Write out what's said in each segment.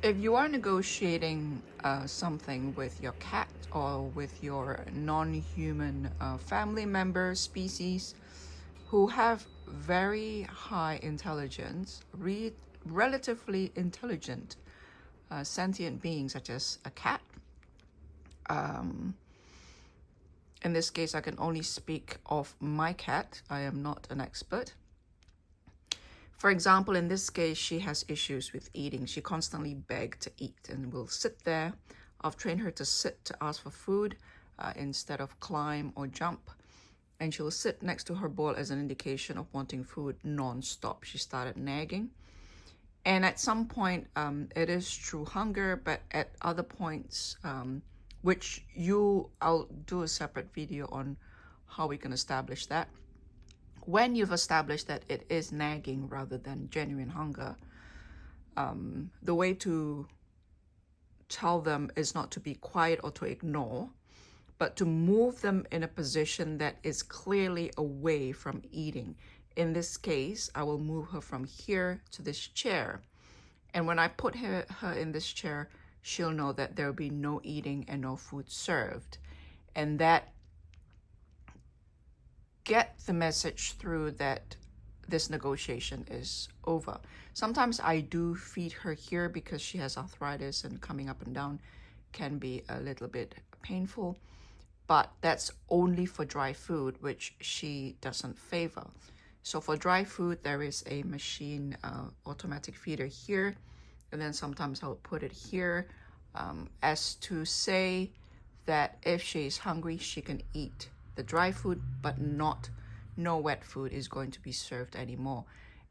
If you are negotiating something with your cat or with your non-human family member species who have very high intelligence, relatively intelligent sentient beings such as a cat, in this case I can only speak of my cat, I am not an expert. For example, in this case, she has issues with eating. She constantly begs to eat and will sit there. I've trained her to sit to ask for food instead of climb or jump. And she'll sit next to her bowl as an indication of wanting food non-stop. She started nagging. And at some point, it is true hunger, but at other points, I'll do a separate video on how we can establish that. When you've established that it is nagging rather than genuine hunger, the way to tell them is not to be quiet or to ignore, but to move them in a position that is clearly away from eating. In this case, I will move her from here to this chair. And when I put her in this chair, she'll know that there will be no eating and no food served. And that get the message through that this negotiation is over. Sometimes I do feed her here because she has arthritis and coming up and down can be a little bit painful, but that's only for dry food, which she doesn't favor. So for dry food, there is a machine automatic feeder here, and then sometimes I'll put it here as to say that if she is hungry, she can eat the dry food, but no wet food is going to be served anymore.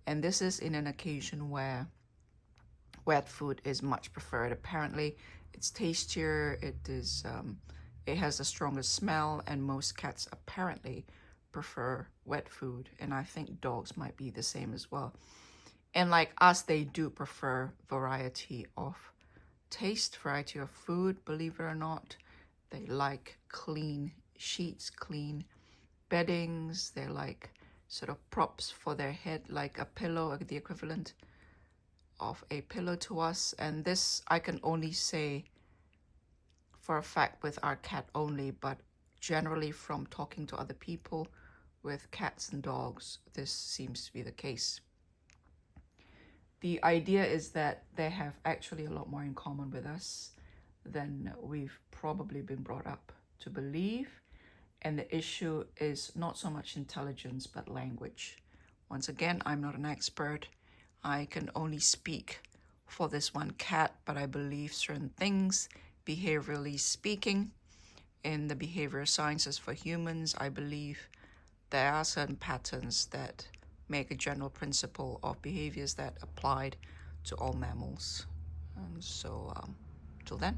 And this is in an occasion where wet food is much preferred. Apparently, it's tastier, it has a stronger smell, and most cats apparently prefer wet food. And I think dogs might be the same as well. And like us, they do prefer variety of taste, variety of food, believe it or not. They like clean sheets, clean beddings. They like sort of props for their head, like a pillow, the equivalent of a pillow to us. And this I can only say for a fact with our cat only, but generally from talking to other people with cats and dogs, this seems to be the case. The idea is that they have actually a lot more in common with us than we've probably been brought up to believe. And the issue is not so much intelligence, but language. Once again, I'm not an expert. I can only speak for this one cat, but I believe certain things, behaviorally speaking, in the behavioral sciences for humans, I believe there are certain patterns that make a general principle of behaviors that applied to all mammals. And so, till then.